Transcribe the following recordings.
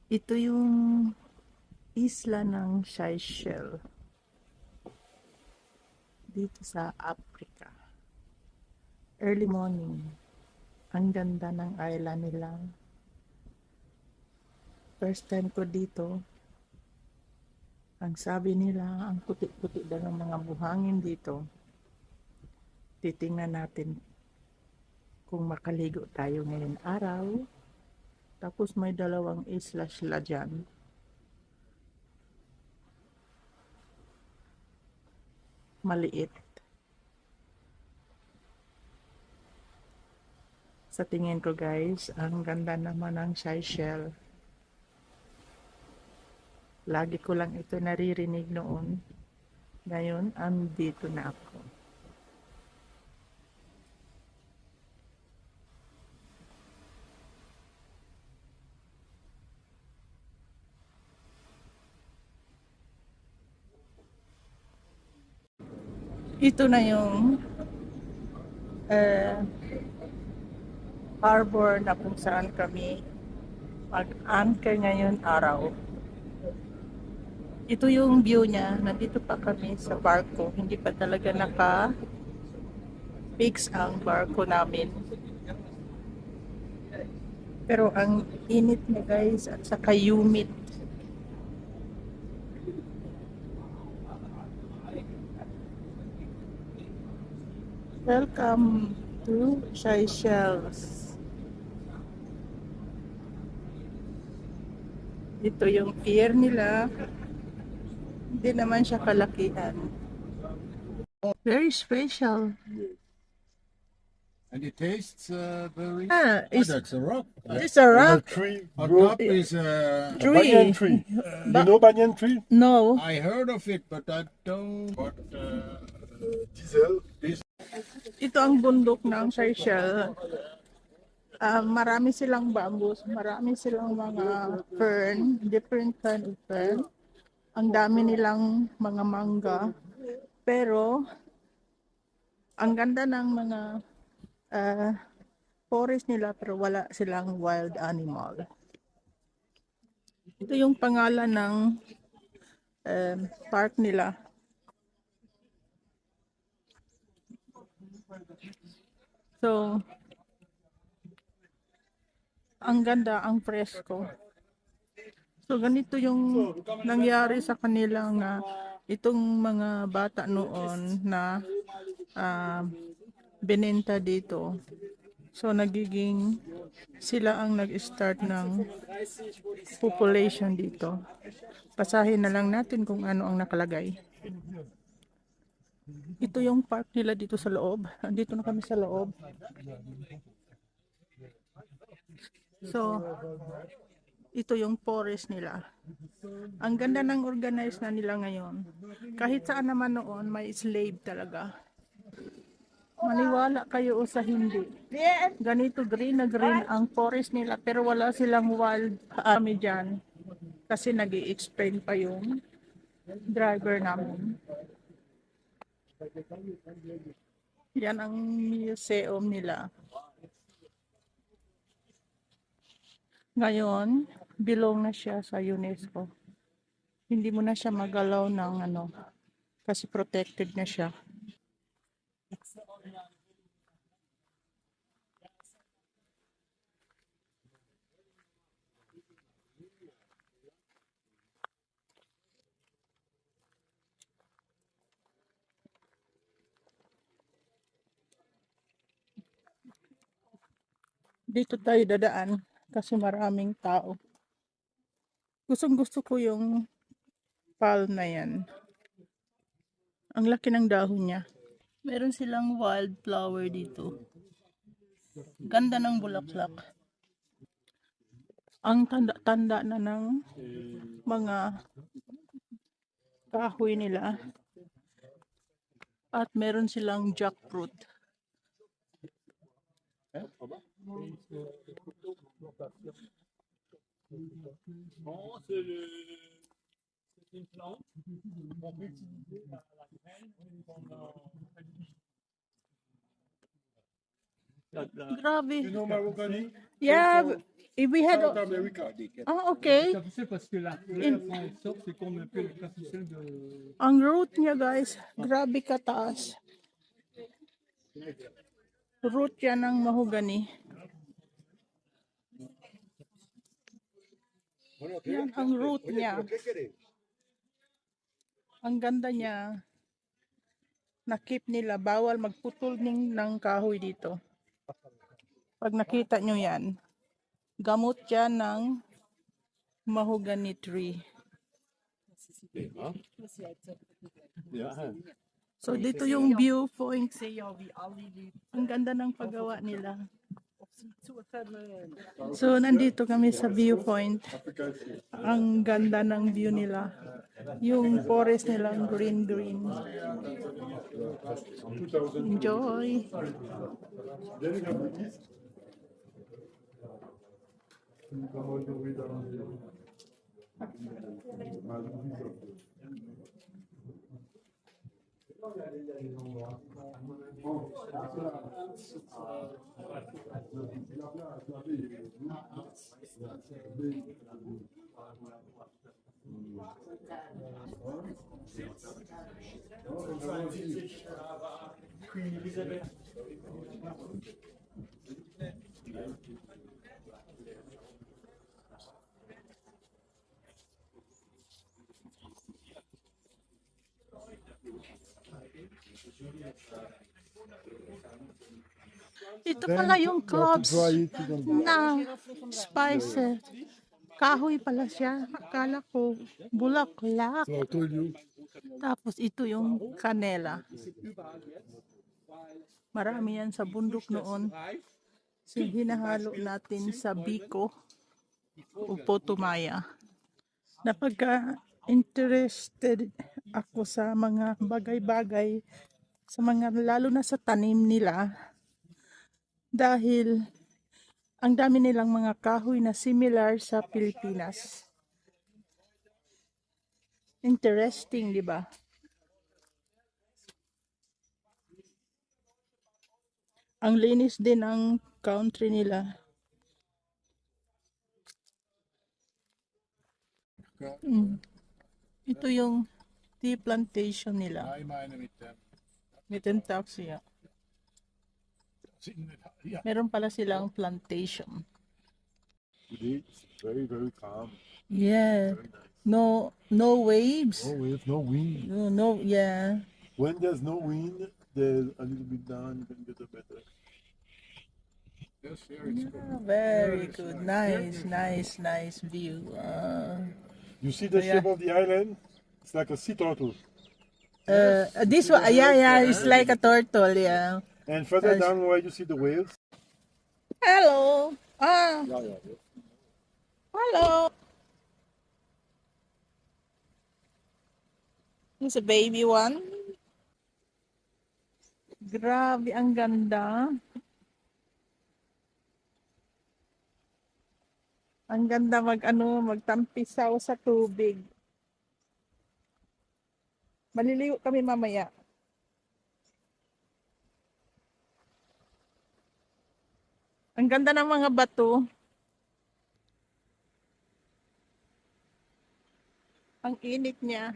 Ito yung isla ng Seychelles dito sa Africa. Early morning. Ang ganda ng island nila. First time ko dito. Ang sabi nila, ang puti-puti daw ng mga buhangin dito. Titingnan natin kung makaligo tayo ngayon araw. Tapos may dalawang isla sila dyan. Maliit. Sa tingin ko guys, ang ganda naman ng Seychelles. Lagi ko lang ito naririnig noon. Ngayon, andito na ako. Ito na yung harbor na kung saan kami mag-anchor ngayon araw. Ito yung view niya. Nandito pa kami sa barko. Hindi pa talaga naka-fix ang barko namin. Pero ang init niya guys at saka humid. Welcome to Seychelles. Ito yung pier nila. Hindi naman siya kalakihan. Very special. And it tastes very. It's That's a rock. a And rock a tree On grow top is banyan tree. You know banyan tree? No. I heard of it, but I don't. But Diesel. this Ito ang bundok ng Seychelles. Marami silang bambus, marami silang mga fern, different kind of fern. Ang dami nilang mga mangga. Pero, ang ganda ng mga forest nila pero wala silang wild animal. Ito yung pangalan ng park nila. So, ang ganda, ang presko. So, ganito yung nangyari sa kanilang itong mga bata noon na binenta dito. So, nagiging sila ang nag-start ng population dito. Basahin na lang natin kung ano ang nakalagay. Ito yung park nila dito sa loob. Andito na kami sa loob. So, ito yung forest nila. Ang ganda ng organize na nila ngayon. Kahit saan naman noon, may slave talaga. Maniwala kayo o sa hindi. Ganito green na green ang forest nila pero wala silang wild kami dyan. Kasi nag-i-explain pa yung driver namin. Yan ang museum nila. Ngayon, belong na siya sa UNESCO. Hindi mo na siya magalaw ng kasi protected na siya. Dito tayo dadaan kasi maraming tao. Gustong gusto ko yung palm na yan. Ang laki ng dahon niya. Meron silang wildflower dito. Ganda ng bulaklak. Ang tanda-tanda na ng mga kahoy nila. At meron silang jackfruit. Non, c'est une plante qu'on peut utiliser la graine Grabe. You know mahogany? Yeah, If we had... South America. Ah, okay. Capucelle parce que la fleur, quand elle sort, c'est comme un peu le capucelle de. Ang root niya, guys, grabe kataas. Root yan ng mahogany. Yan ang root niya. Ang ganda niya. Nakip nila. Bawal magputol ng kahoy dito. Pag nakita nyo yan, gamot yan ng mahogany tree. So dito yung viewpoint. Ang ganda ng paggawa nila. So nandito kami sa viewpoint. Ang ganda ng view nila. Yung forest nila green. Enjoy. Ito pala yung cloves na spices. Kahoy pala siya. Akala ko bulaklak. So I told you. Tapos ito yung kanela. Marami yan sa bundok noon. So hinahalo natin sa biko o potumaya. Napagka-interested ako sa mga bagay-bagay, sa mga lalo na sa tanim nila. Dahil ang dami nilang mga kahoy na similar sa Pilipinas. Interesting, di ba? Ang linis din ang country nila. Ito yung tea plantation nila. Ich meine mit dem. Mit dem taxi, ja. Ja. Meron pala silang plantation. Today it's very, very calm. Yeah. Very nice. No waves. No waves, no wind. No, yeah. When there's no wind, there's a little bit down, you can get a better. Yes, here it's good. Ah, very good. Nice view. You see the Yeah. shape of the island? It's like a sea turtle. This one, yeah, it's like a turtle, yeah. And further down where you see the waves. Hello. Hello. It's a baby one. Grabe, ang ganda. Ang ganda magtampisaw sa tubig. Maliligo kami mamaya. Ang ganda ng mga bato. Ang init niya.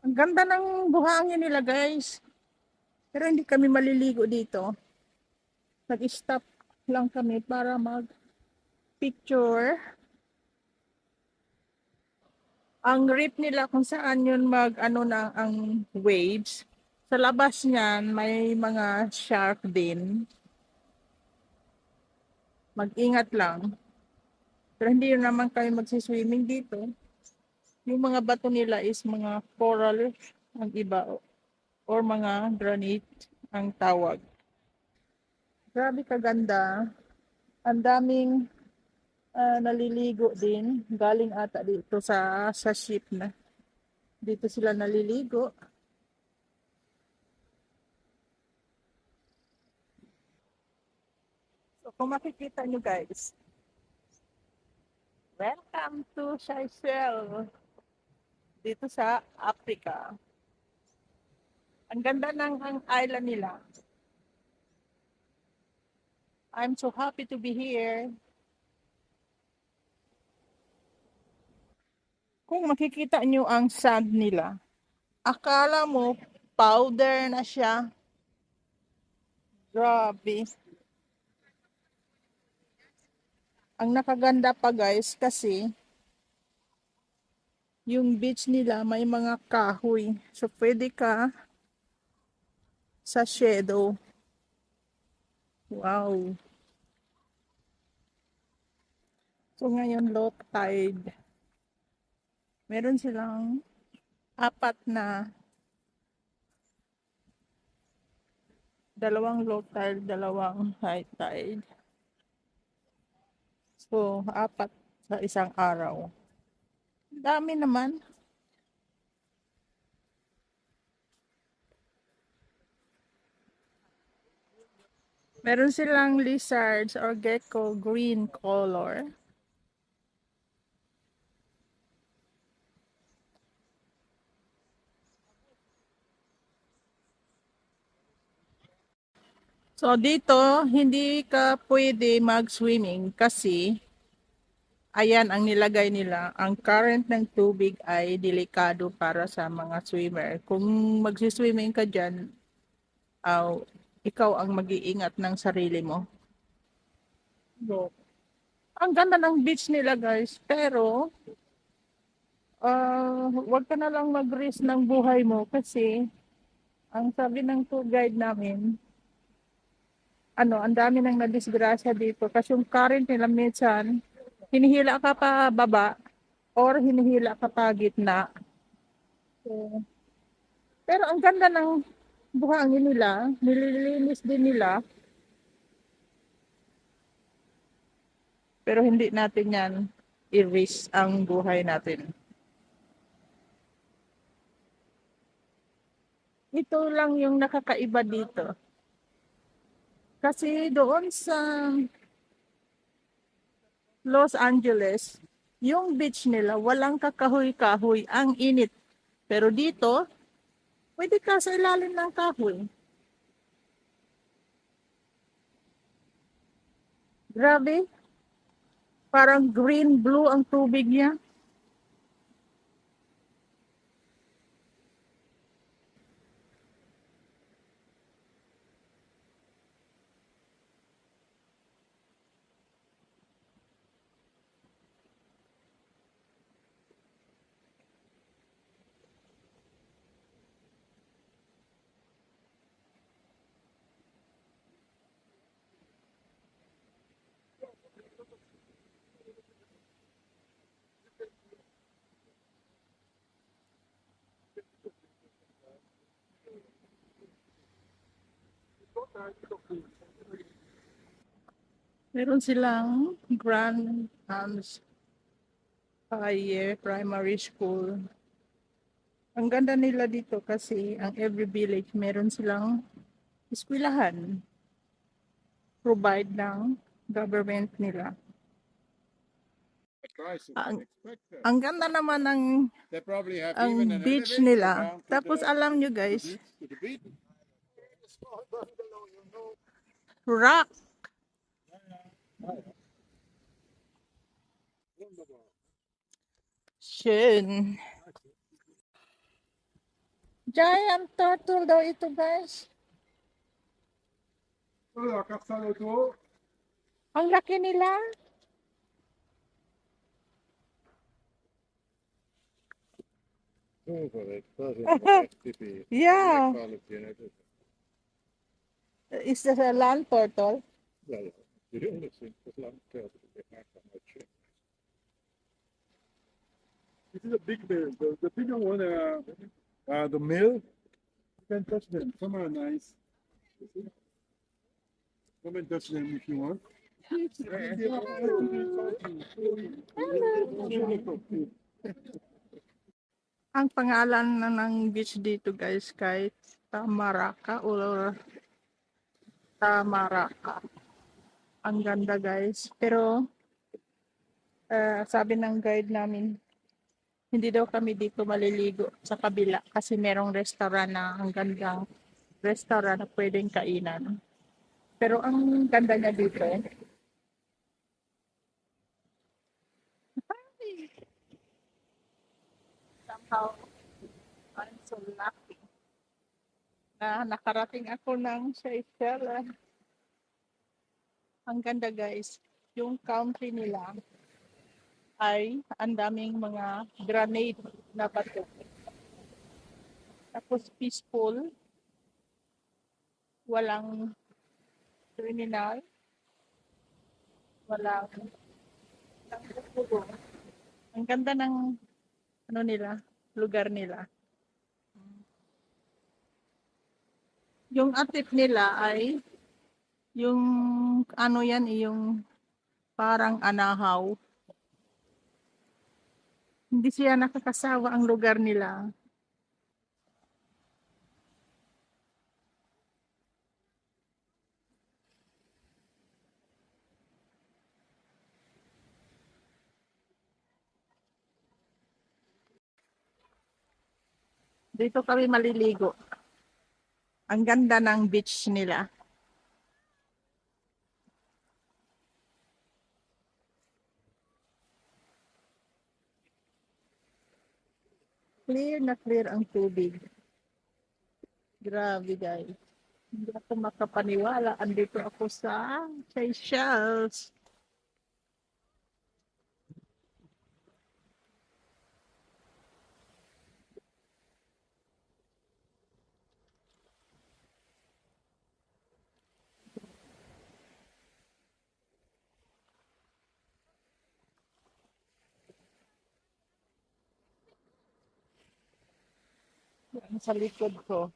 Ang ganda ng buhangin nila, guys. Pero hindi kami maliligo dito. Nag-stop lang kami para mag-picture. Ang reef nila kung saan yun ang waves. Sa labas niyan, may mga shark din. Mag-ingat lang. Pero hindi yun naman kami magsiswimming dito. Yung mga bato nila is mga coral ang iba or mga granite ang tawag. Grabe kaganda. Ang daming naliligo din. Galing ata dito sa ship na. Dito sila naliligo. So kung makikita nyo, guys, welcome to Seychelles. Dito sa Africa. Ang ganda ng island nila. I'm so happy to be here. Kung makikita nyo ang sand nila, akala mo powder na siya. Grabe. Ang nakaganda pa guys kasi yung beach nila may mga kahoy. So pwede ka sa shadow. Wow. So ngayon low tide. Meron silang 4 na, 2 low tide, 2 high tide. So 4 sa isang araw. Dami naman. Meron silang lizards or gecko green color. So dito, hindi ka pwede mag-swimming kasi ayan ang nilagay nila. Ang current ng tubig ay delikado para sa mga swimmer. Kung mag-swimming ka dyan, ikaw ang mag-iingat ng sarili mo. So, ang ganda ng beach nila guys, pero wag ka na lang mag-risk ng buhay mo kasi ang sabi ng tour guide namin, ang dami nang nadisgrasya dito kasi yung current nila minsan, hinihila ka pa baba or hinihila ka pa gitna. So, pero ang ganda ng buhangin nila, nililinis din nila. Pero hindi natin yan i-risk ang buhay natin. Ito lang yung nakakaiba dito. Kasi doon sa Los Angeles, yung beach nila, walang kakahoy-kahoy, ang init. Pero dito, pwede ka sa ilalim ng kahoy. Grabe. Parang green-blue ang tubig niya. Meron silang Grand Hans Paye Primary School. Ang ganda nila dito kasi ang every village meron silang eskwelahan. Provide ng government nila. Prices Ang, unexpected. ang ganda naman ng They probably have ang even an beach elevator nila. down to Tapos the- alam nyo guys, to the beach. rock. Schön. Giant turtle daw ito guys. Alors, carte à l'auto. Ang laki nila. Yeah. Is this a land turtle? This is a big bear. The bigger one, the male, you can touch them. Some are nice. You see? Come and touch them if you want. Ang pangalan na ng beach dito guys kay Tamaraka or Tamaraka. Ang ganda guys. Pero sabi ng guide namin, hindi daw kami dito maliligo sa kabila kasi merong restaurant na ang gandang restaurant na pwedeng kainan. Pero ang ganda niya dito, somehow, I'm so lucky na nakarating ako ng Seychelles. Ang ganda guys, yung country nila ay ang daming mga granite na bato. Tapos peaceful, walang criminal, walang gugulo. Ang ganda ng ano nila, lugar nila. Yung atip nila ay yung ano yan, yung parang anahaw. Hindi siya nakakasawa ang lugar nila. Dito kami maliligo. Ang ganda ng beach nila. Clear na clear ang tubig. Grabe guys. Hindi ako makapaniwala. Andito ako sa Seychelles. Yan sa likod ko.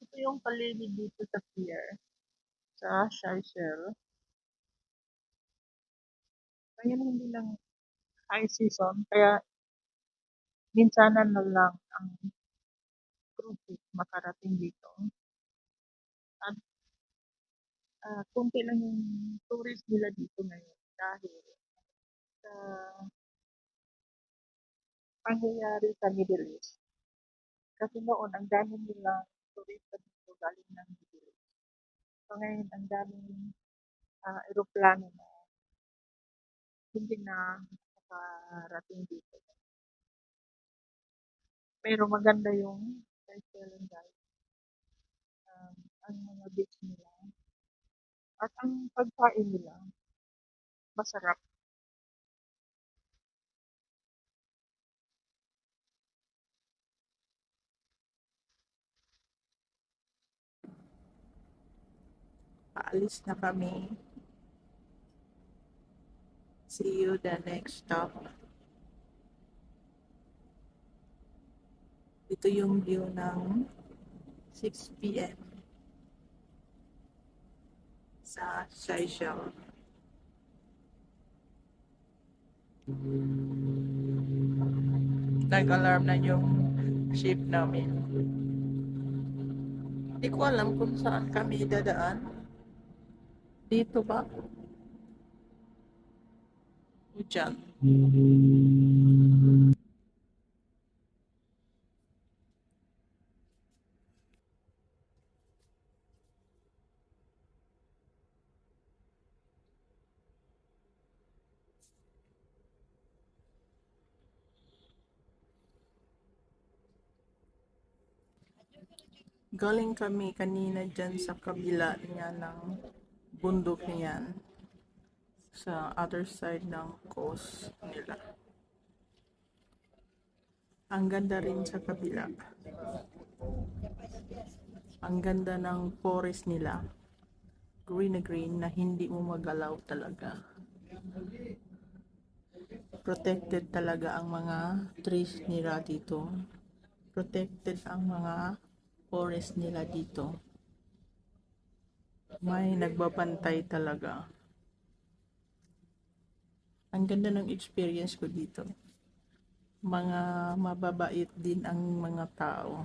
Ito yung paligid dito sa pier. Sa Seychelles. Ngayon hindi lang high season. Kaya minsanan na lang ang cruise ship makarating dito. At konti lang yung tourist nila dito ngayon dahil sa pangyayari sa Middle East. Kasi noon, ang dami nilang turista dito galing ng Middle East. So ngayon, ang daming eroplano na hindi na nakarating dito. Pero maganda yung Seychelles guys. Ang mga beach nila. At ang pagkain nila, masarap. Paalis na kami. See you the next stop. Ito yung view ng 6 p.m. sa Seychelles. Nag-alarm na yung ship namin. Hindi ko alam kung saan kami dadaan. Dito ba? O dyan? Galing kami kanina dyan sa kabila niya ng bundok niyan. Sa other side ng coast nila. Ang ganda rin sa kabila. Ang ganda ng forest nila. Green na green na hindi mo magalaw talaga. Protected talaga ang mga trees nila dito. Protected ang mga forest nila dito. May nagbabantay talaga. Ang ganda ng experience ko dito. Mga mababait din ang mga tao.